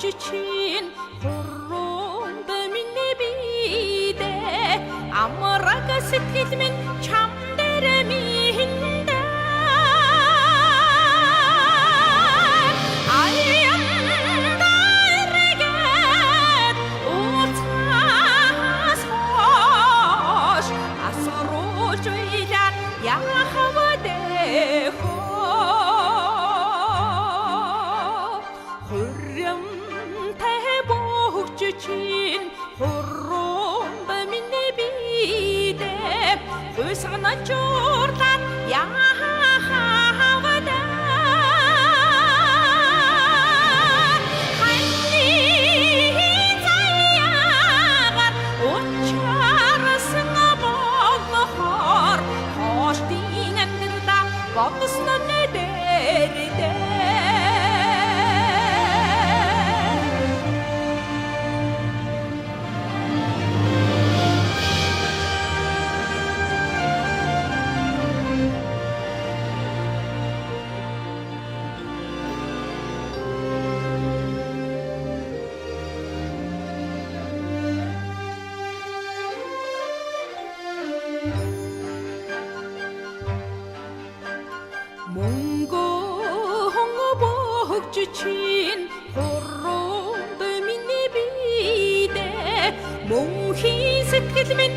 için hurrunda minne bide amraga сэтгэлмэн чам дээр миндэ аяанда эргээд уцаас хош асруулж уйлаад яхавадэ için hurrunda minne bide hüsana çortan ya havada hangi zayagar uçarsın boğar hoş dinendir da kapısına ne derdi için hurrunda minne bide mông khi сэтгэлмэн